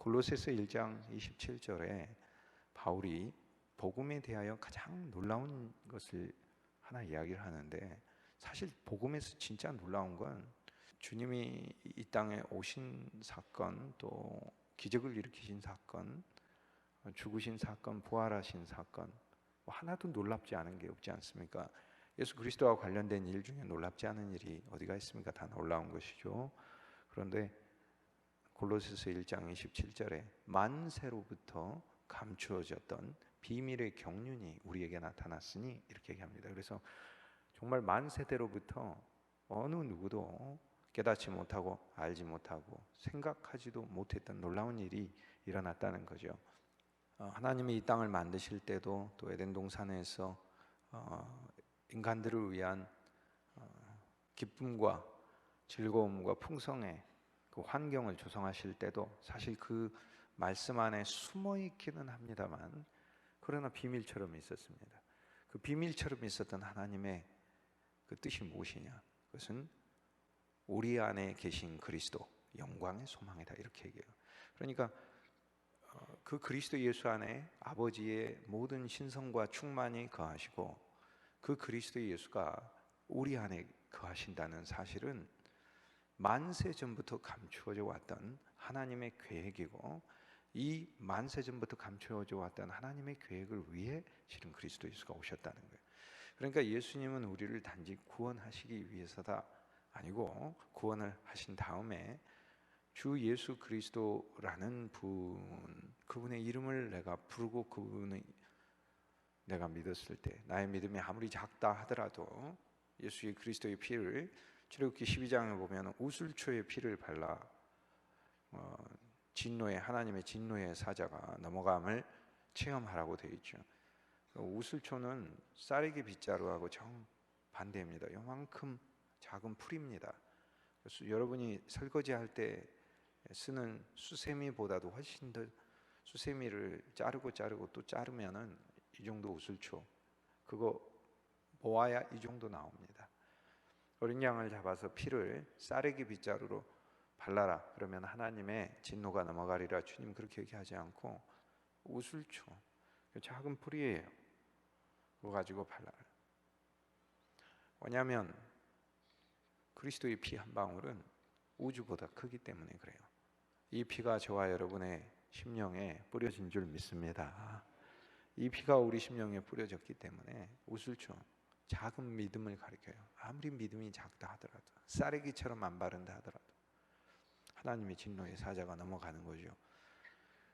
골로새서 1장 27절에 바울이 복음에 대하여 가장 놀라운 것을 하나 이야기를 하는데, 사실 복음에서 진짜 놀라운 건 주님이 이 땅에 오신 사건, 또 기적을 일으키신 사건, 죽으신 사건, 부활하신 사건, 하나도 놀랍지 않은 게 없지 않습니까? 예수 그리스도와 관련된 일 중에 놀랍지 않은 일이 어디가 있습니까? 다 놀라운 것이죠. 그런데 골로새서 1장 27절에 만세로부터 감추어졌던 비밀의 경륜이 우리에게 나타났으니 이렇게 얘기합니다. 그래서 정말 만세대로부터 어느 누구도 깨닫지 못하고 알지 못하고 생각하지도 못했던 놀라운 일이 일어났다는 거죠. 하나님이 이 땅을 만드실 때도, 또 에덴 동산에서 인간들을 위한 기쁨과 즐거움과 풍성의 그 환경을 조성하실 때도 사실 그 말씀 안에 숨어 있기는 합니다만, 그러나 비밀처럼 있었습니다. 그 비밀처럼 있었던 하나님의 그 뜻이 무엇이냐? 그것은 우리 안에 계신 그리스도, 영광의 소망이다, 이렇게 얘기해요. 그러니까 그 그리스도 예수 안에 아버지의 모든 신성과 충만이 거하시고, 그 그리스도 예수가 우리 안에 거하신다는 사실은 만세 전부터 감추어져 왔던 하나님의 계획이고, 이 만세 전부터 감추어져 왔던 하나님의 계획을 위해 실은 그리스도 예수가 오셨다는 거예요. 그러니까 예수님은 우리를 단지 구원하시기 위해서다 아니고, 구원을 하신 다음에 주 예수 그리스도라는 분, 그분의 이름을 내가 부르고 그분을 내가 믿었을 때, 나의 믿음이 아무리 작다 하더라도 예수의 그리스도의 피를, 출애굽기 12장에 보면 우슬초의 피를 발라 진노의, 하나님의 진노의 사자가 넘어감을 체험하라고 되어 있죠. 우슬초는 쌀에게 빗자루하고 정반대입니다. 요만큼 작은 풀입니다. 그래서 여러분이 설거지할 때 쓰는 수세미보다도 훨씬 더, 수세미를 자르고 또 자르면은 이 정도 우슬초, 그거 모아야 이 정도 나옵니다. 어린 양을 잡아서 피를 쌀에게 빗자루로 발라라 그러면 하나님의 진노가 넘어가리라, 주님 그렇게 얘기하지 않고 우슬초, 작은 풀이에요. 그거 가지고 발라라. 왜냐하면 그리스도의 피 한 방울은 우주보다 크기 때문에 그래요. 이 피가 저와 여러분의 심령에 뿌려진 줄 믿습니다. 이 피가 우리 심령에 뿌려졌기 때문에 우슬초, 작은 믿음을 가리켜요. 아무리 믿음이 작다 하더라도, 쌀에기처럼 안 바른다 하더라도 하나님의 진노의 사자가 넘어가는 거죠.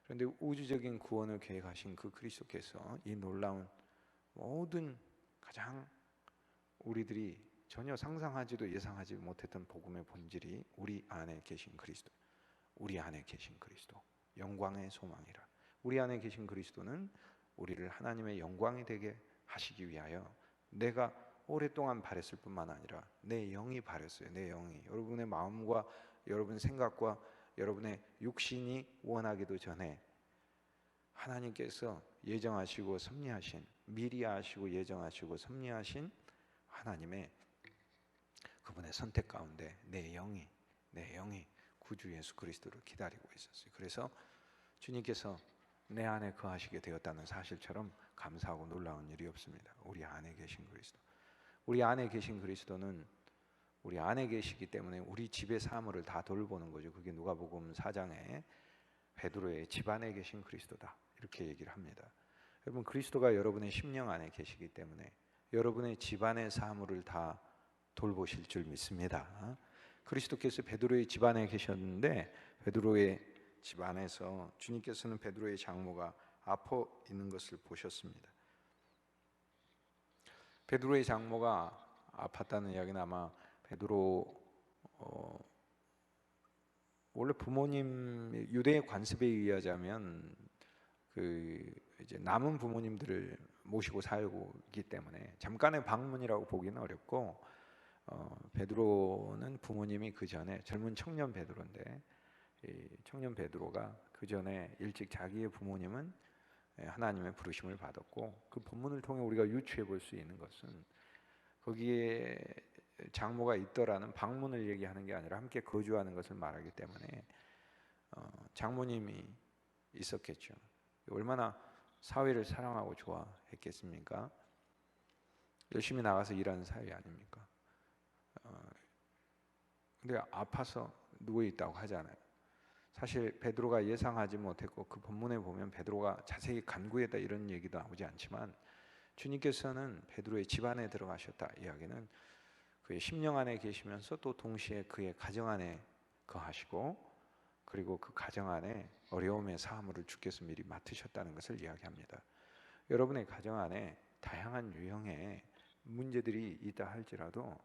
그런데 우주적인 구원을 계획하신 그 그리스도께서 이 놀라운 모든, 가장 우리들이 전혀 상상하지도 예상하지 못했던 복음의 본질이 우리 안에 계신 그리스도, 우리 안에 계신 그리스도, 영광의 소망이라. 우리 안에 계신 그리스도는 우리를 하나님의 영광이 되게 하시기 위하여 내가 오랫동안 바랬을 뿐만 아니라 내 영이 바랬어요. 내 영이, 여러분의 마음과 여러분 생각과 여러분의 육신이 원하기도 전에 하나님께서 예정하시고 섭리하신, 미리 아시고 예정하시고 섭리하신 하나님의 그분의 선택 가운데 내 영이 구주 예수 그리스도를 기다리고 있었어요. 그래서 주님께서 내 안에 거하시게 되었다는 사실처럼 감사하고 놀라운 일이 없습니다. 우리 안에 계신 그리스도, 우리 안에 계신 그리스도는 우리 안에 계시기 때문에 우리 집의 사물을 다 돌보는 거죠. 그게 누가복음 4장에 베드로의 집 안에 계신 그리스도다, 이렇게 얘기를 합니다. 여러분, 그리스도가 여러분의 심령 안에 계시기 때문에 여러분의 집안의 사물을 다 돌보실 줄 믿습니다. 그리스도께서 베드로의 집 안에 계셨는데, 베드로의 집 안에서 주님께서는 베드로의 장모가 아파 있는 것을 보셨습니다. 베드로의 장모가 아팠다는 이야기는 아마 베드로 원래 부모님, 유대의 관습에 의하자면 그 이제 남은 부모님들을 모시고 살고 있기 때문에 잠깐의 방문이라고 보기는 어렵고, 베드로는 부모님이 그 전에 젊은 청년 베드로인데, 이 청년 베드로가 그 전에 일찍 자기의 부모님은 하나님의 부르심을 받았고, 그 본문을 통해 우리가 유추해 볼 수 있는 것은 거기에 장모가 있더라는 방문을 얘기하는 게 아니라 함께 거주하는 것을 말하기 때문에 장모님이 있었겠죠. 얼마나 사회를 사랑하고 좋아했겠습니까? 열심히 나가서 일하는 사회 아닙니까? 근데 아파서 누워 있다고 하잖아요. 사실 베드로가 예상하지 못했고 그 본문에 보면 베드로가 자세히 간구했다 이런 얘기도 나오지 않지만 주님께서는 베드로의 집안에 들어가셨다 이야기는 그의 심령 안에 계시면서 또 동시에 그의 가정 안에 거하시고 그리고 그 가정 안에 어려움의 사물을 주께서 미리 맡으셨다는 것을 이야기합니다. 여러분의 가정 안에 다양한 유형의 문제들이 있다 할지라도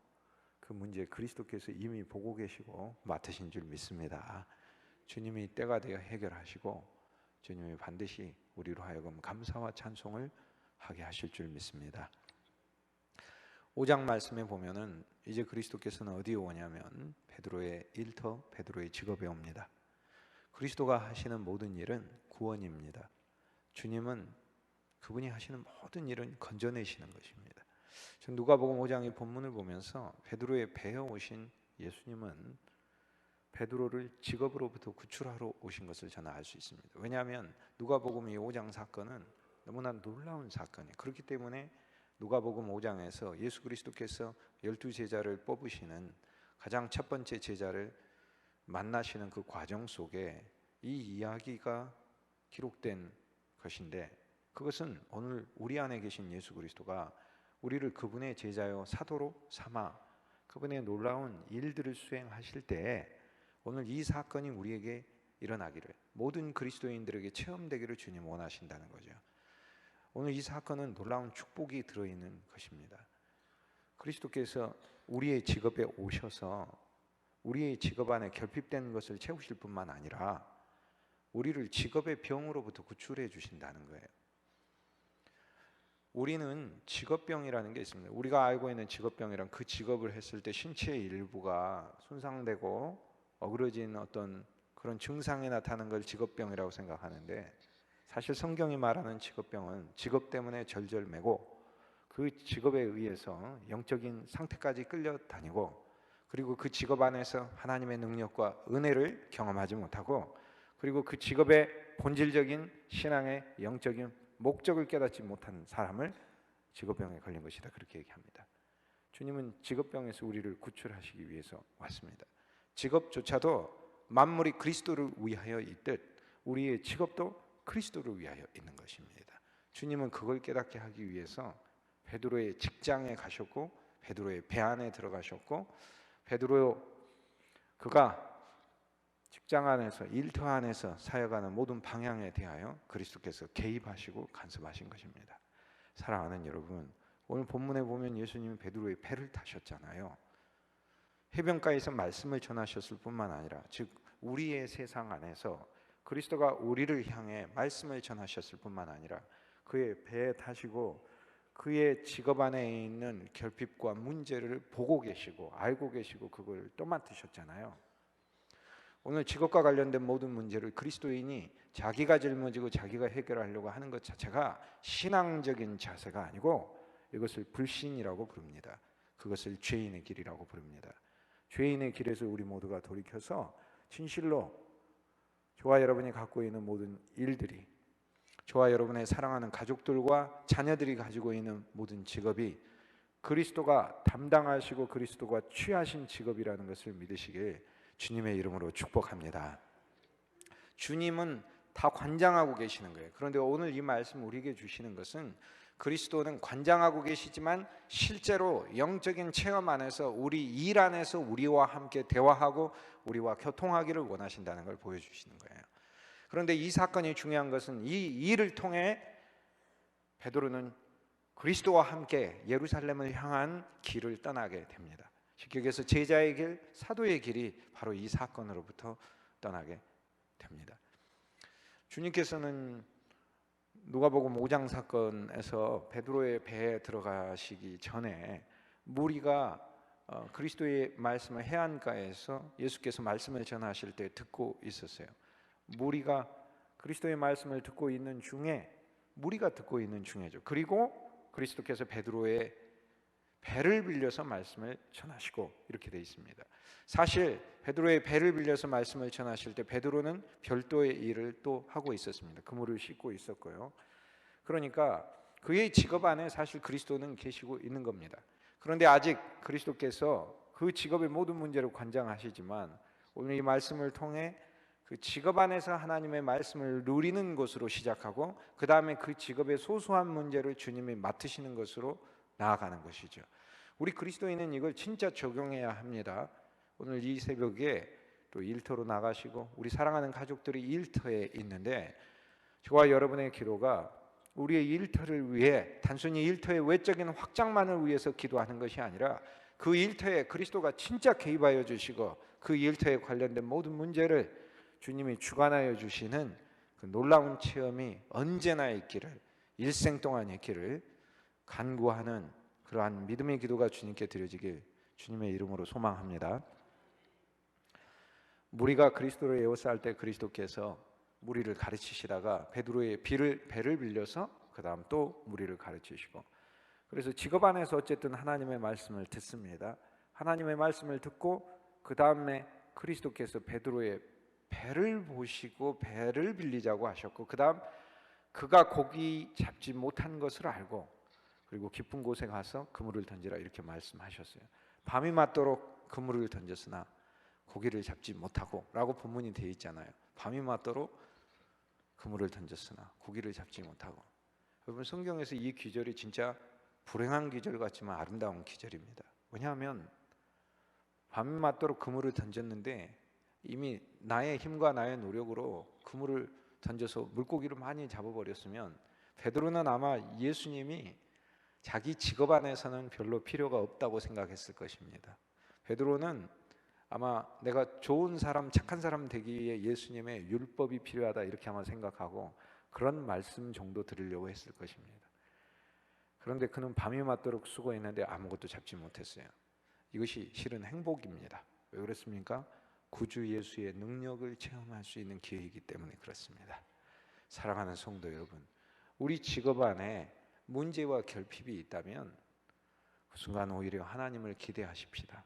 그 문제 그리스도께서 이미 보고 계시고 맡으신 줄 믿습니다. 주님이 때가 되어 해결하시고 주님이 반드시 우리로 하여금 감사와 찬송을 하게 하실 줄 믿습니다. 5장 말씀에 보면은 이제 그리스도께서는 어디에 오냐면 베드로의 일터, 베드로의 직업에 옵니다. 그리스도가 하시는 모든 일은 구원입니다. 주님은 그분이 하시는 모든 일은 건져내시는 것입니다. 전 누가복음 5장의 본문을 보면서 베드로의 배에 오신 예수님은 베드로를 직업으로부터 구출하러 오신 것을 저는 알 수 있습니다. 왜냐하면 누가복음 5장 사건은 너무나 놀라운 사건이에요. 그렇기 때문에 누가복음 5장에서 예수 그리스도께서 12제자를 뽑으시는 가장 첫 번째 제자를 만나시는 그 과정 속에 이 이야기가 기록된 것인데 그것은 오늘 우리 안에 계신 예수 그리스도가 우리를 그분의 제자요 사도로 삼아 그분의 놀라운 일들을 수행하실 때에 오늘 이 사건이 우리에게 일어나기를 모든 그리스도인들에게 체험되기를 주님 원하신다는 거죠. 오늘 이 사건은 놀라운 축복이 들어있는 것입니다. 그리스도께서 우리의 직업에 오셔서 우리의 직업 안에 결핍된 것을 채우실 뿐만 아니라 우리를 직업의 병으로부터 구출해 주신다는 거예요. 우리는 직업병이라는 게 있습니다. 우리가 알고 있는 직업병이란 그 직업을 했을 때 신체의 일부가 손상되고 어그러진 어떤 그런 증상이 나타나는 걸 직업병이라고 생각하는데 사실 성경이 말하는 직업병은 직업 때문에 절절매고 그 직업에 의해서 영적인 상태까지 끌려다니고 그리고 그 직업 안에서 하나님의 능력과 은혜를 경험하지 못하고 그리고 그 직업의 본질적인 신앙의 영적인 목적을 깨닫지 못한 사람을 직업병에 걸린 것이다 그렇게 얘기합니다. 주님은 직업병에서 우리를 구출하시기 위해서 왔습니다. 직업조차도 만물이 그리스도를 위하여 있듯 우리의 직업도 그리스도를 위하여 있는 것입니다. 주님은 그걸 깨닫게 하기 위해서 베드로의 직장에 가셨고 베드로의 배 안에 들어가셨고 그가 직장 안에서 일터 안에서 사역하는 모든 방향에 대하여 그리스도께서 개입하시고 간섭하신 것입니다. 사랑하는 여러분, 오늘 본문에 보면 예수님이 베드로의 배를 타셨잖아요. 해변가에서 말씀을 전하셨을 뿐만 아니라 즉 우리의 세상 안에서 그리스도가 우리를 향해 말씀을 전하셨을 뿐만 아니라 그의 배에 타시고 그의 직업 안에 있는 결핍과 문제를 보고 계시고 알고 계시고 그걸 또 맡으셨잖아요. 오늘 직업과 관련된 모든 문제를 그리스도인이 자기가 짊어지고 자기가 해결하려고 하는 것 자체가 신앙적인 자세가 아니고 이것을 불신이라고 부릅니다. 그것을 죄인의 길이라고 부릅니다. 죄인의 길에서 우리 모두가 돌이켜서 진실로 저와 여러분이 갖고 있는 모든 일들이 저와 여러분의 사랑하는 가족들과 자녀들이 가지고 있는 모든 직업이 그리스도가 담당하시고 그리스도가 취하신 직업이라는 것을 믿으시길 주님의 이름으로 축복합니다. 주님은 다 관장하고 계시는 거예요. 그런데 오늘 이 말씀 우리에게 주시는 것은 그리스도는 관장하고 계시지만 실제로 영적인 체험 안에서 우리 일 안에서 우리와 함께 대화하고 우리와 교통하기를 원하신다는 걸 보여주시는 거예요. 그런데 이 사건이 중요한 것은 이 일을 통해 베드로는 그리스도와 함께 예루살렘을 향한 길을 떠나게 됩니다. 쉽게 얘기해서 제자의 길, 사도의 길이 바로 이 사건으로부터 떠나게 됩니다. 주님께서는 누가복음 5장 사건에서 베드로의 배에 들어가시기 전에 무리가 그리스도의 말씀을 해안가에서 예수께서 말씀을 전하실 때 듣고 있었어요. 무리가 그리스도의 말씀을 듣고 있는 중에 무리가 듣고 있는 중에죠. 그리고 그리스도께서 베드로의 배를 빌려서 말씀을 전하시고 이렇게 되어 있습니다. 사실 베드로의 배를 빌려서 말씀을 전하실 때 베드로는 별도의 일을 또 하고 있었습니다. 그물을 씻고 있었고요. 그러니까 그의 직업 안에 사실 그리스도는 계시고 있는 겁니다. 그런데 아직 그리스도께서 그 직업의 모든 문제를 관장하시지만 오늘 이 말씀을 통해 그 직업 안에서 하나님의 말씀을 누리는 것으로 시작하고 그 다음에 그 직업의 소소한 문제를 주님이 맡으시는 것으로 나아가는 것이죠. 우리 그리스도인은 이걸 진짜 적용해야 합니다. 오늘 이 새벽에 또 일터로 나가시고 우리 사랑하는 가족들이 일터에 있는데 저와 여러분의 기도가 우리의 일터를 위해 단순히 일터의 외적인 확장만을 위해서 기도하는 것이 아니라 그 일터에 그리스도가 진짜 개입하여 주시고 그 일터에 관련된 모든 문제를 주님이 주관하여 주시는 그 놀라운 체험이 언제나 있기를, 일생 동안 있기를 간구하는 그러한 믿음의 기도가 주님께 드려지길 주님의 이름으로 소망합니다. 무리가 그리스도를 에워싸할 때 그리스도께서 무리를 가르치시다가 베드로의 배를 빌려서 그 다음 또 무리를 가르치시고, 그래서 직업 안에서 어쨌든 하나님의 말씀을 듣습니다. 하나님의 말씀을 듣고 그 다음에 그리스도께서 베드로의 배를 보시고 배를 빌리자고 하셨고, 그 다음 그가 고기 잡지 못한 것을 알고 그리고 깊은 곳에 가서 그물을 던지라 이렇게 말씀하셨어요. 밤이 맞도록 그물을 던졌으나 고기를 잡지 못하고 라고 본문이 되어 있잖아요. 밤이 맞도록 그물을 던졌으나 고기를 잡지 못하고. 여러분, 성경에서 이 기절이 진짜 불행한 기절 같지만 아름다운 기절입니다. 왜냐하면 밤이 맞도록 그물을 던졌는데 이미 나의 힘과 나의 노력으로 그물을 던져서 물고기를 많이 잡아버렸으면 베드로는 아마 예수님이 자기 직업 안에서는 별로 필요가 없다고 생각했을 것입니다. 베드로는 아마 내가 좋은 사람, 착한 사람 되기 위해 예수님의 율법이 필요하다 이렇게 아마 생각하고 그런 말씀 정도 들으려고 했을 것입니다. 그런데 그는 밤이 맞도록 수고했는데 아무것도 잡지 못했어요. 이것이 실은 행복입니다. 왜 그렇습니까? 구주 예수의 능력을 체험할 수 있는 기회이기 때문에 그렇습니다. 사랑하는 성도 여러분, 우리 직업 안에 문제와 결핍이 있다면 그 순간 오히려 하나님을 기대하십시다.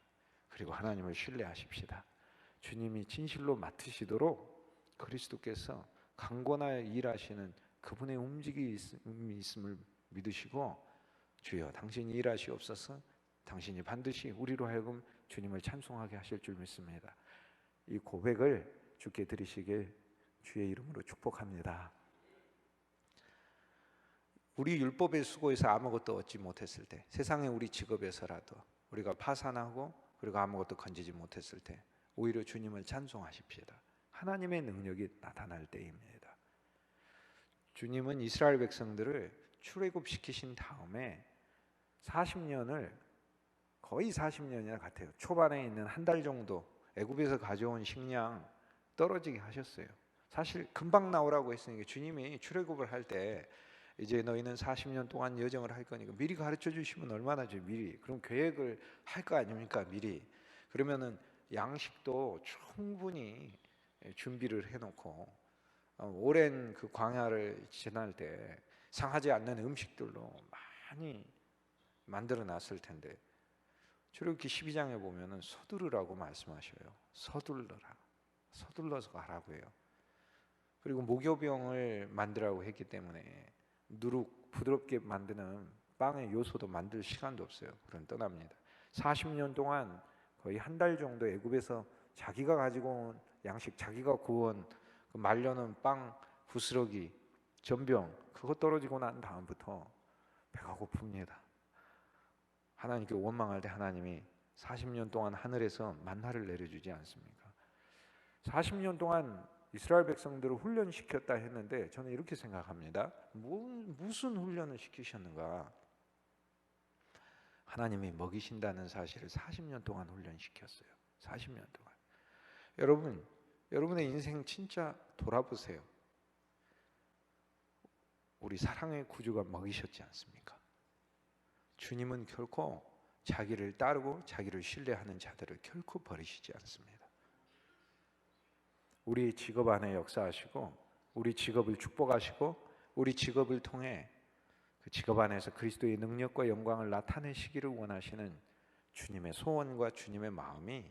그리고 하나님을 신뢰하십시다. 주님이 진실로 맡으시도록 그리스도께서 강권하여 일하시는 그분의 움직임이 있음을 믿으시고, 주여 당신이 일하시옵소서, 당신이 반드시 우리로 하여금 주님을 찬송하게 하실 줄 믿습니다. 이 고백을 주께 드리시길 주의 이름으로 축복합니다. 우리 율법의 수고에서 아무것도 얻지 못했을 때, 세상의 우리 직업에서라도 우리가 파산하고 그리고 아무것도 건지지 못했을 때 오히려 주님을 찬송하십시다. 하나님의 능력이 나타날 때입니다. 주님은 이스라엘 백성들을 출애굽시키신 다음에 40년을 거의 40년이나 같아요. 초반에 있는 한 달 정도 애굽에서 가져온 식량 떨어지게 하셨어요. 사실 금방 나오라고 했으니까 주님이 출애굽을 할 때 이제 너희는 40년 동안 여정을 할 거니까 미리 가르쳐 주시면 얼마나 좋아요. 미리. 그럼 계획을 할 거 아닙니까? 미리. 그러면은 양식도 충분히 준비를 해놓고 오랜 그 광야를 지날 때 상하지 않는 음식들로 많이 만들어 놨을 텐데 출애굽기 12장에 보면은 서두르라고 말씀하셔요. 서둘러라. 서둘러서 가라고 해요. 그리고 무교병을 만들라고 했기 때문에 누룩 부드럽게 만드는 빵의 요소도 만들 시간도 없어요. 그럼 떠납니다. 40년 동안 거의 한 달 정도 애굽에서 자기가 가지고 온 양식, 자기가 구운 그 말려놓은 빵, 부스러기, 전병 그거 떨어지고 난 다음부터 배가 고픕니다. 하나님께 원망할 때 하나님이 40년 동안 하늘에서 만나를 내려주지 않습니까? 40년 동안 이스라엘 백성들을 훈련시켰다 했는데 저는 이렇게 생각합니다. 무슨 훈련을 시키셨는가? 하나님이 먹이신다는 사실을 40년 동안 훈련시켰어요. 40년 동안. 여러분의 인생 진짜 돌아보세요. 우리 사랑의 구주가 먹이셨지 않습니까? 주님은 결코 자기를 따르고 자기를 신뢰하는 자들을 결코 버리시지 않습니다. 우리 직업 안에 역사하시고 우리 직업을 축복하시고 우리 직업을 통해 그 직업 안에서 그리스도의 능력과 영광을 나타내시기를 원하시는 주님의 소원과 주님의 마음이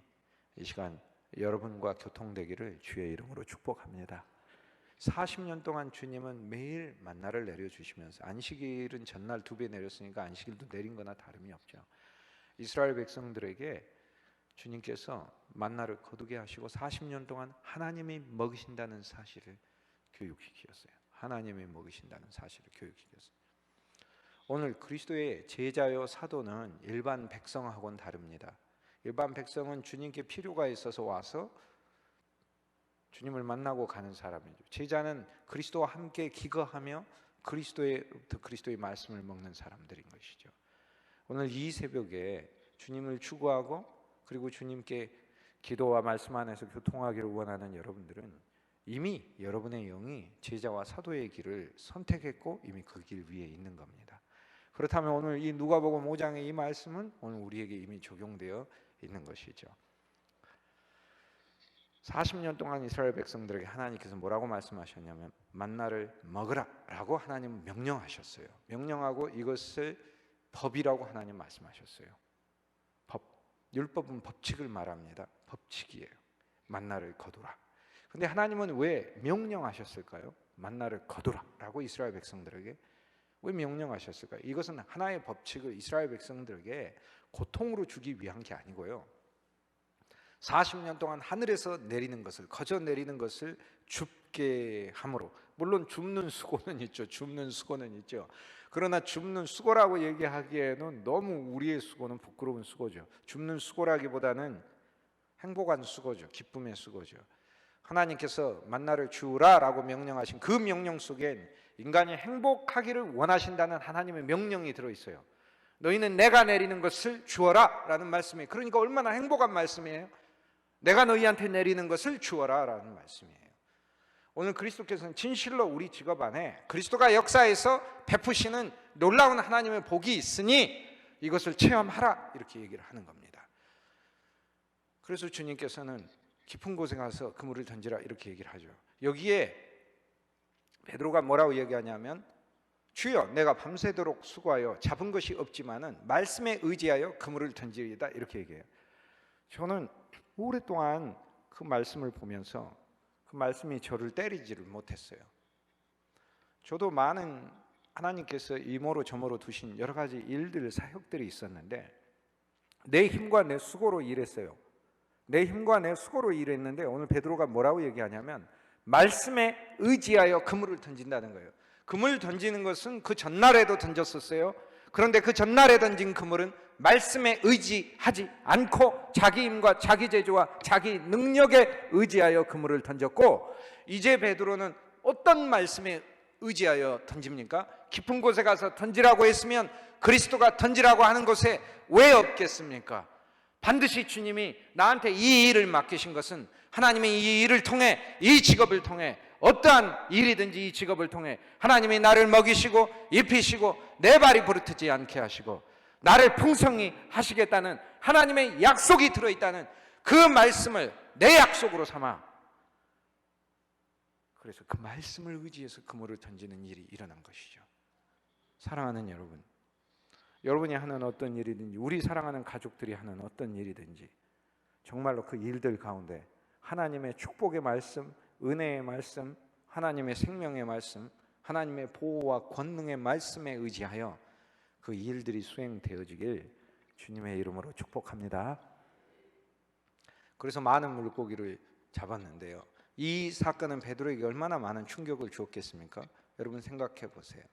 이 시간 여러분과 교통되기를 주의 이름으로 축복합니다. 40년 동안 주님은 매일 만나를 내려주시면서, 안식일은 전날 2배 내렸으니까 안식일도 내린 거나 다름이 없죠. 이스라엘 백성들에게 주님께서 만나를 거두게 하시고 40년 동안 하나님이 먹이신다는 사실을 교육시켰어요. 하나님이 먹이신다는 사실을 교육시켰어요. 오늘 그리스도의 제자요 사도는 일반 백성하고는 다릅니다. 일반 백성은 주님께 필요가 있어서 와서 주님을 만나고 가는 사람이죠. 제자는 그리스도와 함께 기거하며 그리스도의 말씀을 먹는 사람들인 것이죠. 오늘 이 새벽에 주님을 추구하고 그리고 주님께 기도와 말씀 안에서 교통하기를 원하는 여러분들은 이미 여러분의 영이 제자와 사도의 길을 선택했고 이미 그 길 위에 있는 겁니다. 그렇다면 오늘 이 누가복음 5장의 이 말씀은 오늘 우리에게 이미 적용되어 있는 것이죠. 40년 동안 이스라엘 백성들에게 하나님께서 뭐라고 말씀하셨냐면 만나를 먹으라 라고 하나님 명령하셨어요. 명령하고 이것을 법이라고 하나님 말씀하셨어요. 법, 율법은 법칙을 말합니다. 법칙이에요. 만나를 거두라. 근데 하나님은 왜 명령하셨을까요? 만나를 거두라 라고 이스라엘 백성들에게 왜 명령하셨을까요? 이것은 하나의 법칙을 이스라엘 백성들에게 고통으로 주기 위한 게 아니고요, 40년 동안 하늘에서 내리는 것을, 거저 내리는 것을 줍게 함으로, 물론 줍는 수고는 있죠. 줍는 수고는 있죠. 그러나 줍는 수고라고 얘기하기에는 너무 우리의 수고는 부끄러운 수고죠. 줍는 수고라기보다는 행복한 수고죠. 기쁨의 수고죠. 하나님께서 만나를 주라 라고 명령하신 그 명령 속엔 인간이 행복하기를 원하신다는 하나님의 명령이 들어있어요. 너희는 내가 내리는 것을 주어라 라는 말씀이에요. 그러니까 얼마나 행복한 말씀이에요. 내가 너희한테 내리는 것을 주어라 라는 말씀이에요. 오늘 그리스도께서는 진실로 우리 직업 안에 그리스도가 역사에서 베푸시는 놀라운 하나님의 복이 있으니 이것을 체험하라 이렇게 얘기를 하는 겁니다. 그래서 주님께서는 깊은 곳에 가서 그물을 던지라 이렇게 얘기를 하죠. 여기에 베드로가 뭐라고 얘기하냐면 주여 내가 밤새도록 수고하여 잡은 것이 없지만은 말씀에 의지하여 그물을 던지리이다 이렇게 얘기해요. 저는 오랫동안 그 말씀을 보면서 그 말씀이 저를 때리지를 못했어요. 저도 많은 하나님께서 이모로 저모로 두신 여러 가지 일들, 사역들이 있었는데 내 힘과 내 수고로 일했어요. 내 힘과 내 수고로 일했는데 오늘 베드로가 뭐라고 얘기하냐면 말씀에 의지하여 그물을 던진다는 거예요. 그물 던지는 것은 그 전날에도 던졌었어요. 그런데 그 전날에 던진 그물은 말씀에 의지하지 않고 자기 힘과 자기 재주와 자기 능력에 의지하여 그물을 던졌고, 이제 베드로는 어떤 말씀에 의지하여 던집니까? 깊은 곳에 가서 던지라고 했으면 그리스도가 던지라고 하는 곳에 왜 없겠습니까? 반드시 주님이 나한테 이 일을 맡기신 것은 하나님이 이 일을 통해, 이 직업을 통해, 어떠한 일이든지 이 직업을 통해 하나님이 나를 먹이시고 입히시고 내 발이 부르트지 않게 하시고 나를 풍성히 하시겠다는 하나님의 약속이 들어있다는 그 말씀을 내 약속으로 삼아, 그래서 그 말씀을 의지해서 그물을 던지는 일이 일어난 것이죠. 사랑하는 여러분, 여러분이 하는 어떤 일이든지, 우리 사랑하는 가족들이 하는 어떤 일이든지 정말로 그 일들 가운데 하나님의 축복의 말씀, 은혜의 말씀, 하나님의 생명의 말씀, 하나님의 보호와 권능의 말씀에 의지하여 그 일들이 수행되어지길 주님의 이름으로 축복합니다. 그래서 많은 물고기를 잡았는데요, 이 사건은 베드로에게 얼마나 많은 충격을 주었겠습니까? 여러분 생각해 보세요.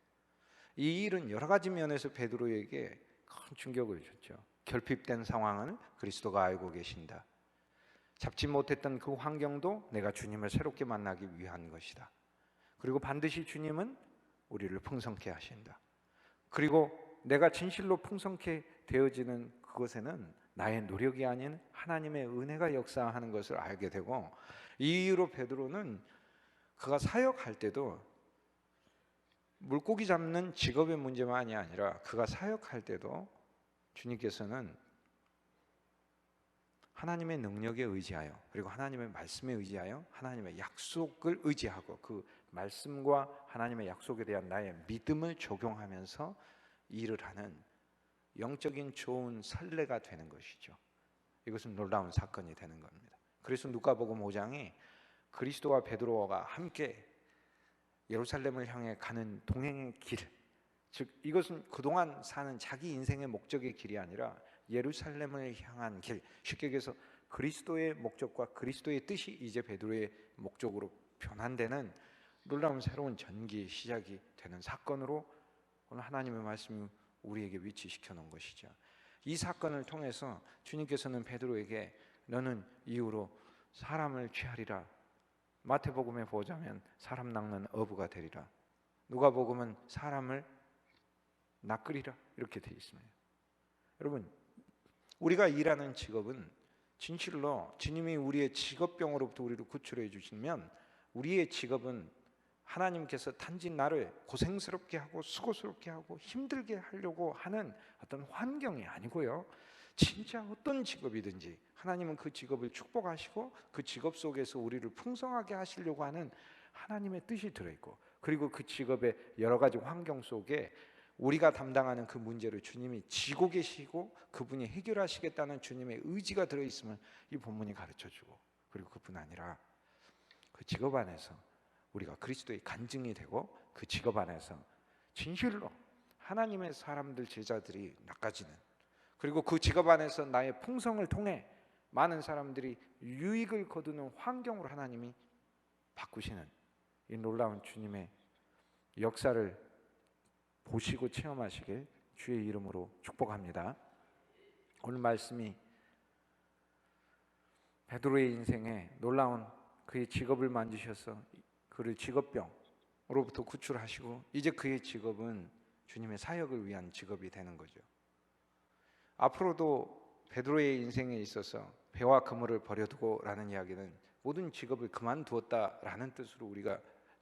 이 일은 여러 가지 면에서 베드로에게 큰 충격을 줬죠. 결핍된 상황을 그리스도가 알고 계신다. 잡지 못했던 그 환경도 내가 주님을 새롭게 만나기 위한 것이다. 그리고 반드시 주님은 우리를 풍성케 하신다. 그리고 내가 진실로 풍성케 되어지는 그것에는 나의 노력이 아닌 하나님의 은혜가 역사하는 것을 알게 되고, 이 이유로 베드로는 그가 사역할 때도 물고기 잡는 직업의 문제만이 아니라 그가 사역할 때도 주님께서는 하나님의 능력에 의지하여, 그리고 하나님의 말씀에 의지하여, 하나님의 약속을 의지하고 그 말씀과 하나님의 약속에 대한 나의 믿음을 적용하면서 일을 하는 영적인 좋은 선례가 되는 것이죠. 이것은 놀라운 사건이 되는 겁니다. 그래서 누가복음 5장이 그리스도와 베드로가 함께 예루살렘을 향해 가는 동행의 길, 즉 이것은 그동안 사는 자기 인생의 목적의 길이 아니라 예루살렘을 향한 길, 쉽게 얘기해서 그리스도의 목적과 그리스도의 뜻이 이제 베드로의 목적으로 변환되는 놀라운 새로운 전기의 시작이 되는 사건으로 오늘 하나님의 말씀이 우리에게 위치시켜 놓은 것이죠. 이 사건을 통해서 주님께서는 베드로에게 너는 이후로 사람을 취하리라, 마태복음에 보자면 사람 낚는 어부가 되리라, 누가복음은 사람을 낚으리라 이렇게 되어 있습니다. 여러분, 우리가 일하는 직업은 진실로 주님이 우리의 직업병으로부터 우리를 구출해 주시면 우리의 직업은 하나님께서 단지 나를 고생스럽게 하고 수고스럽게 하고 힘들게 하려고 하는 어떤 환경이 아니고요, 진짜 어떤 직업이든지 하나님은 그 직업을 축복하시고 그 직업 속에서 우리를 풍성하게 하시려고 하는 하나님의 뜻이 들어있고, 그리고 그 직업의 여러 가지 환경 속에 우리가 담당하는 그 문제를 주님이 지고 계시고 그분이 해결하시겠다는 주님의 의지가 들어있음을 이 본문이 가르쳐주고, 그리고 그뿐 아니라 그 직업 안에서 우리가 그리스도의 간증이 되고 그 직업 안에서 진실로 하나님의 사람들 제자들이 낚아지는, 그리고 그 직업 안에서 나의 풍성을 통해 많은 사람들이 유익을 거두는 환경으로 하나님이 바꾸시는 이 놀라운 주님의 역사를 보시고 체험하시길 주의 이름으로 축복합니다. 오늘 말씀이 베드로의 인생에 놀라운 그의 직업을 만지셔서 그를 직업병으로부터 구출하시고 이제 그의 직업은 주님의 사역을 위한 직업이 되는 거죠. 앞으로도 베드로의 인생에 있어서 배와 그물을 버려두고 라는 이야기는 모든 직업을 그만두었다라는 뜻으로 우리가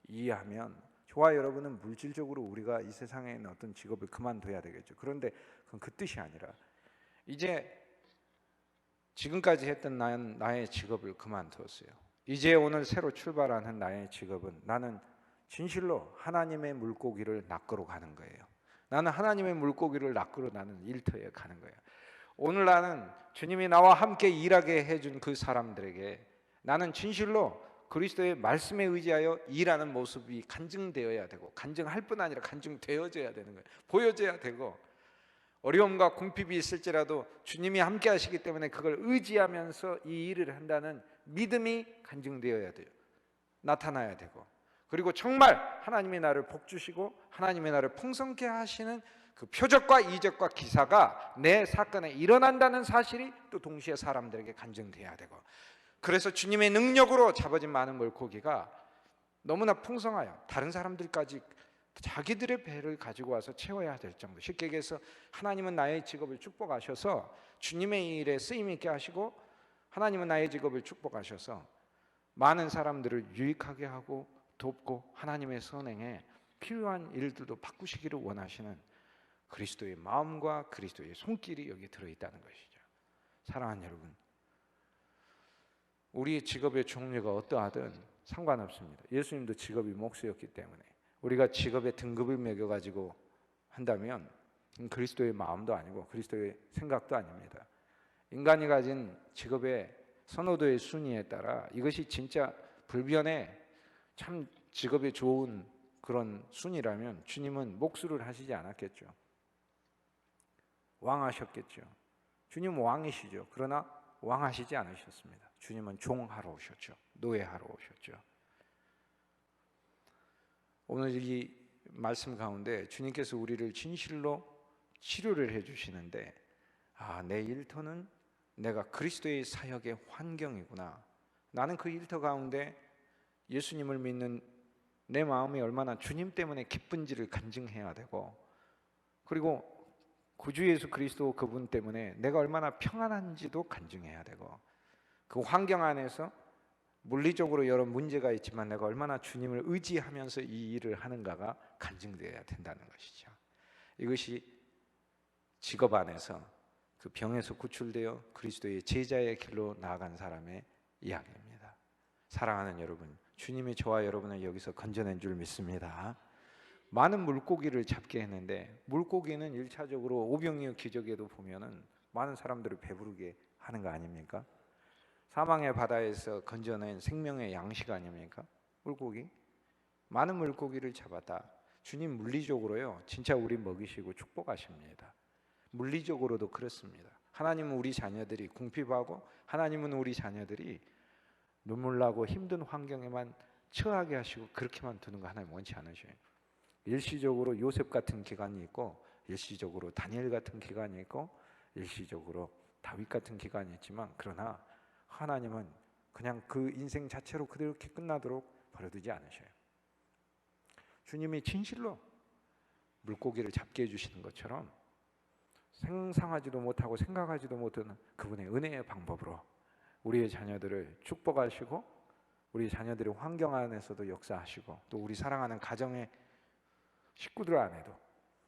이해하면, 저와 여러분은 물질적으로 우리가 이 세상에 있는 어떤 직업을 그만둬야 되겠죠. 그런데 그건 그 뜻이 아니라 이제 지금까지 했던 나의 직업을 그만두었어요. 이제 오늘 새로 출발하는 나의 직업은 나는 진실로 하나님의 물고기를 낚으러 가는 거예요. 나는 하나님의 물고기를 낚으러 나는 일터에 가는 거예요. 오늘 나는 주님이 나와 함께 일하게 해준 그 사람들에게 나는 진실로 그리스도의 말씀에 의지하여 일하는 모습이 간증되어야 되고, 간증할 뿐 아니라 간증되어져야 되는 거예요. 보여져야 되고, 어려움과 궁핍이 있을지라도 주님이 함께 하시기 때문에 그걸 의지하면서 이 일을 한다는 믿음이 간증되어야 돼요. 나타나야 되고, 그리고 정말 하나님이 나를 복주시고 하나님이 나를 풍성케 하시는 그 표적과 이적과 기사가 내 사건에 일어난다는 사실이 또 동시에 사람들에게 간증돼야 되고, 그래서 주님의 능력으로 잡아진 많은 물고기가 너무나 풍성하여 다른 사람들까지 자기들의 배를 가지고 와서 채워야 될 정도, 쉽게 얘기해서 하나님은 나의 직업을 축복하셔서 주님의 일에 쓰임 있게 하시고, 하나님은 나의 직업을 축복하셔서 많은 사람들을 유익하게 하고 돕고 하나님의 선행에 필요한 일들도 바꾸시기를 원하시는 그리스도의 마음과 그리스도의 손길이 여기 들어있다는 것이죠. 사랑하는 여러분, 우리의 직업의 종류가 어떠하든 상관없습니다. 예수님도 직업이 목수였기 때문에 우리가 직업의 등급을 매겨가지고 한다면 그리스도의 마음도 아니고 그리스도의 생각도 아닙니다. 인간이 가진 직업의 선호도의 순위에 따라 이것이 진짜 불변의 참 직업이 좋은 그런 순위라면 주님은 목수를 하시지 않았겠죠. 왕하셨겠죠. 주님은 왕이시죠. 그러나 왕하시지 않으셨습니다. 주님은 종하러 오셨죠. 노예하러 오셨죠. 오늘 이 말씀 가운데 주님께서 우리를 진실로 치료를 해주시는데, 내 일터는 내가 그리스도의 사역의 환경이구나. 나는 그 일터 가운데 예수님을 믿는 내 마음이 얼마나 주님 때문에 기쁜지를 간증해야 되고, 그리고 구주 예수 그리스도 그분 때문에 내가 얼마나 평안한지도 간증해야 되고, 그 환경 안에서 물리적으로 여러 문제가 있지만 내가 얼마나 주님을 의지하면서 이 일을 하는가가 간증되어야 된다는 것이죠. 이것이 직업 안에서 그 병에서 구출되어 그리스도의 제자의 길로 나아간 사람의 이야기입니다. 사랑하는 여러분, 주님이 저와 여러분을 여기서 건져낸 줄 믿습니다. 많은 물고기를 잡게 했는데 물고기는 1차적으로 오병이어 기적에도 보면은 많은 사람들을 배부르게 하는 거 아닙니까? 사망의 바다에서 건져낸 생명의 양식 아닙니까? 물고기. 많은 물고기를 잡았다. 주님 물리적으로요, 진짜 우리 먹이시고 축복하십니다. 물리적으로도 그렇습니다. 하나님은 우리 자녀들이 궁핍하고 하나님은 우리 자녀들이 눈물 나고 힘든 환경에만 처하게 하시고 그렇게만 두는 거 하나님 원치 않으셔요. 일시적으로 요셉 같은 기간이 있고 일시적으로 다니엘 같은 기간이 있고 일시적으로 다윗 같은 기간이 있지만, 그러나 하나님은 그냥 그 인생 자체로 그렇게 끝나도록 버려두지 않으셔요. 주님이 진실로 물고기를 잡게 해주시는 것처럼 상상하지도 못하고 생각하지도 못하는 그분의 은혜의 방법으로 우리의 자녀들을 축복하시고 우리 자녀들의 환경 안에서도 역사하시고 또 우리 사랑하는 가정의 식구들 안에도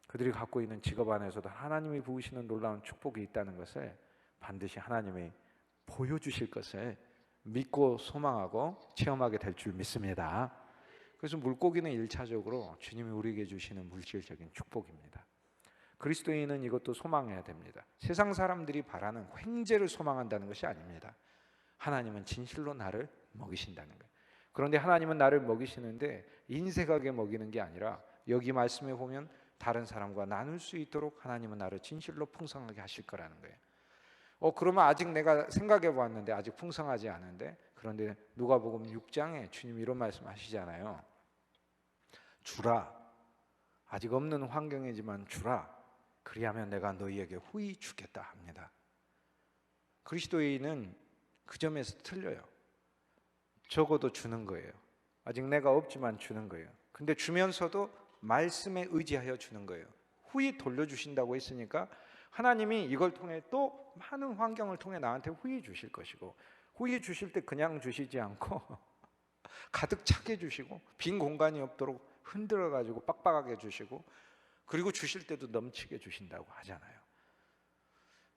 그들이 갖고 있는 직업 안에서도 하나님이 부으시는 놀라운 축복이 있다는 것을 반드시 하나님이 보여주실 것을 믿고 소망하고 체험하게 될 줄 믿습니다. 그래서 물고기는 1차적으로 주님이 우리에게 주시는 물질적인 축복입니다. 그리스도인은 이것도 소망해야 됩니다. 세상 사람들이 바라는 횡재를 소망한다는 것이 아닙니다. 하나님은 진실로 나를 먹이신다는 거예요. 그런데 하나님은 나를 먹이시는데 인색하게 먹이는 게 아니라 여기 말씀에 보면 다른 사람과 나눌 수 있도록 하나님은 나를 진실로 풍성하게 하실 거라는 거예요. 그러면 아직 내가 생각해 보았는데 아직 풍성하지 않은데, 그런데 누가복음 6장에 주님이 이런 말씀 하시잖아요. 주라. 아직 없는 환경이지만 주라. 그리하면 내가 너희에게 후히 주겠다 합니다. 그리스도인은 그 점에서 틀려요. 적어도 주는 거예요. 아직 내가 없지만 주는 거예요. 근데 주면서도 말씀에 의지하여 주는 거예요. 후히 돌려주신다고 했으니까 하나님이 이걸 통해 또 많은 환경을 통해 나한테 후히 주실 것이고, 후히 주실 때 그냥 주시지 않고 가득 차게 주시고 빈 공간이 없도록 흔들어 가지고 빡빡하게 주시고, 그리고 주실 때도 넘치게 주신다고 하잖아요.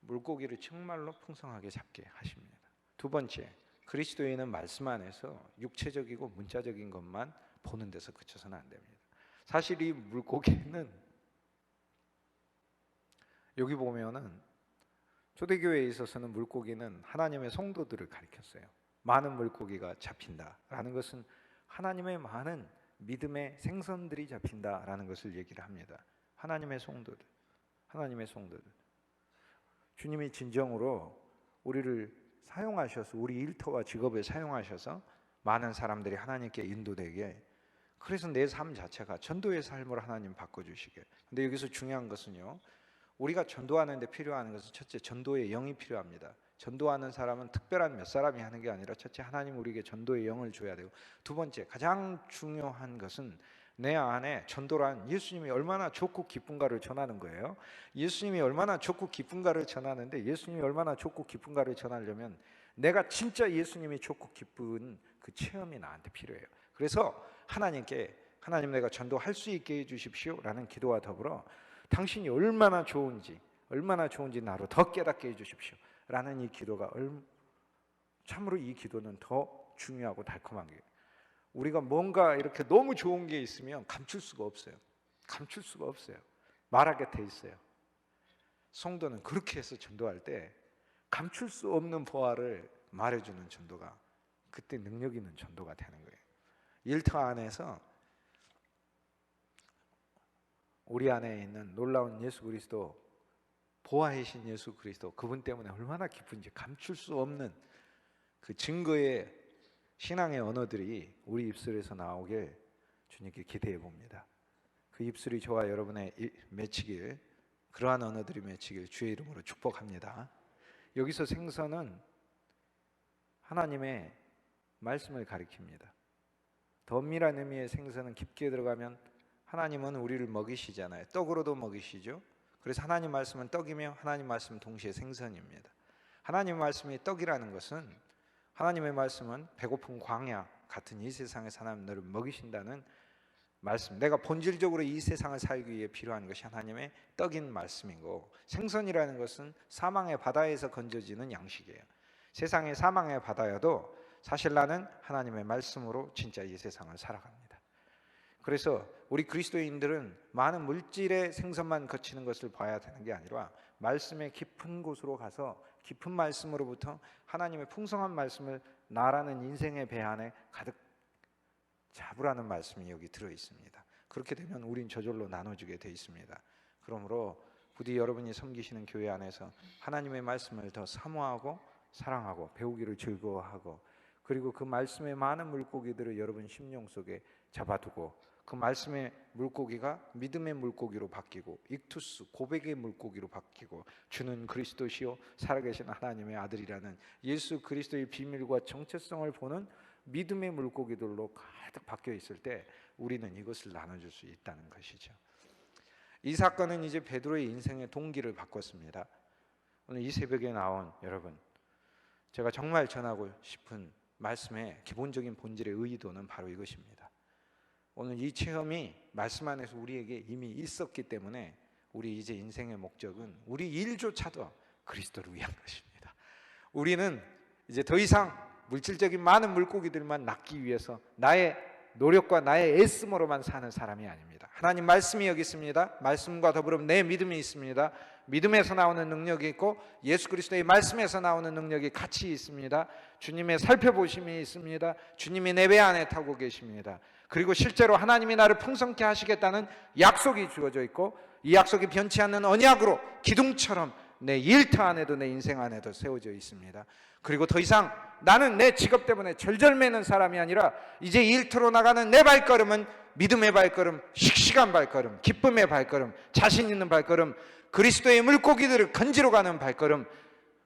물고기를 정말로 풍성하게 잡게 하십니다. 두 번째, 그리스도인은 말씀 안에서 육체적이고 문자적인 것만 보는 데서 그쳐서는 안 됩니다. 사실 이 물고기는 여기 보면은 초대교회에 있어서는 물고기는 하나님의 성도들을 가리켰어요. 많은 물고기가 잡힌다라는 것은 하나님의 많은 믿음의 생선들이 잡힌다라는 것을 얘기를 합니다. 하나님의 성도들, 하나님의 성도들. 주님이 진정으로 우리를 사용하셔서 우리 일터와 직업에 사용하셔서 많은 사람들이 하나님께 인도되게, 그래서 내 삶 자체가 전도의 삶으로 하나님 바꿔주시게. 근데 여기서 중요한 것은요, 우리가 전도하는 데 필요한 것은 첫째, 전도의 영이 필요합니다. 전도하는 사람은 특별한 몇 사람이 하는 게 아니라 첫째, 하나님 우리에게 전도의 영을 줘야 되고, 두 번째, 가장 중요한 것은 내 안에 전도란 예수님이 얼마나 좋고 기쁜가를 전하는 거예요. 예수님이 얼마나 좋고 기쁜가를 전하는데, 예수님이 얼마나 좋고 기쁜가를 전하려면 내가 진짜 예수님이 좋고 기쁜 그 체험이 나한테 필요해요. 그래서 하나님께, 하나님 내가 전도할 수 있게 해주십시오 라는 기도와 더불어 당신이 얼마나 좋은지 나로 더 깨닫게 해주십시오 라는 이 기도가 참으로 이 기도는 더 중요하고 달콤한 게, 우리가 뭔가 이렇게 너무 좋은 게 있으면 감출 수가 없어요. 감출 수가 없어요. 말하게 돼 있어요. 성도는 그렇게 해서 전도할 때 감출 수 없는 보화를 말해주는 전도가 그때 능력 있는 전도가 되는 거예요. 일터 안에서 우리 안에 있는 놀라운 예수 그리스도, 보화이신 예수 그리스도, 그분 때문에 얼마나 기쁜지 감출 수 없는 그 증거의 신앙의 언어들이 우리 입술에서 나오길 주님께 기대해 봅니다. 그 입술이 저와 여러분의 맺히길, 그러한 언어들이 맺히길 주의 이름으로 축복합니다. 여기서 생선은 하나님의 말씀을 가리킵니다. 더 엄밀한 의미의 생선은 깊게 들어가면 하나님은 우리를 먹이시잖아요. 떡으로도 먹이시죠. 그래서 하나님 말씀은 떡이며 하나님 말씀은 동시에 생선입니다. 하나님 말씀이 떡이라는 것은, 하나님의 말씀은 배고픈 광야 같은 이 세상에서 하나님 너를 먹이신다는 말씀, 내가 본질적으로 이 세상을 살기 위해 필요한 것이 하나님의 떡인 말씀이고, 생선이라는 것은 사망의 바다에서 건져지는 양식이에요. 세상의 사망의 바다여도 사실 나는 하나님의 말씀으로 진짜 이 세상을 살아갑니다. 그래서 우리 그리스도인들은 많은 물질의 생선만 거치는 것을 봐야 되는 게 아니라 말씀의 깊은 곳으로 가서 깊은 말씀으로부터 하나님의 풍성한 말씀을 나라는 인생의 배 안에 가득 잡으라는 말씀이 여기 들어 있습니다. 그렇게 되면 우린 저절로 나눠주게 돼 있습니다. 그러므로 부디 여러분이 섬기시는 교회 안에서 하나님의 말씀을 더 사모하고 사랑하고 배우기를 즐거워하고, 그리고 그 말씀의 많은 물고기들을 여러분 심령 속에 잡아두고 그 말씀의 물고기가 믿음의 물고기로 바뀌고 익투스 고백의 물고기로 바뀌고 주는 그리스도시요 살아계신 하나님의 아들이라는 예수 그리스도의 비밀과 정체성을 보는 믿음의 물고기들로 가득 바뀌어 있을 때 우리는 이것을 나눠줄 수 있다는 것이죠. 이 사건은 이제 베드로의 인생의 동기를 바꿨습니다. 오늘 이 새벽에 나온 여러분, 제가 정말 전하고 싶은 말씀의 기본적인 본질의 의도는 바로 이것입니다. 오늘 이 체험이 말씀 안에서 우리에게 이미 있었기 때문에 우리 이제 인생의 목적은 우리 일조차도 그리스도를 위한 것입니다. 우리는 이제 더 이상 물질적인 많은 물고기들만 낚기 위해서 나의 노력과 나의 애씀으로만 사는 사람이 아닙니다. 하나님 말씀이 여기 있습니다. 말씀과 더불어 내 믿음이 있습니다. 믿음에서 나오는 능력이 있고 예수 그리스도의 말씀에서 나오는 능력이 같이 있습니다. 주님의 살펴보심이 있습니다. 주님이 내 배 안에 타고 계십니다. 그리고 실제로 하나님이 나를 풍성케 하시겠다는 약속이 주어져 있고 이 약속이 변치 않는 언약으로 기둥처럼 내 일터 안에도 내 인생 안에도 세워져 있습니다. 그리고 더 이상 나는 내 직업 때문에 절절매는 사람이 아니라 이제 일터로 나가는 내 발걸음은 믿음의 발걸음, 씩씩한 발걸음, 기쁨의 발걸음, 자신 있는 발걸음, 그리스도의 물고기들을 건지러 가는 발걸음,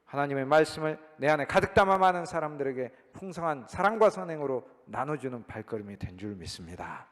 하나님의 말씀을 내 안에 가득 담아 많은 사람들에게 풍성한 사랑과 선행으로 나눠주는 발걸음이 된 줄 믿습니다.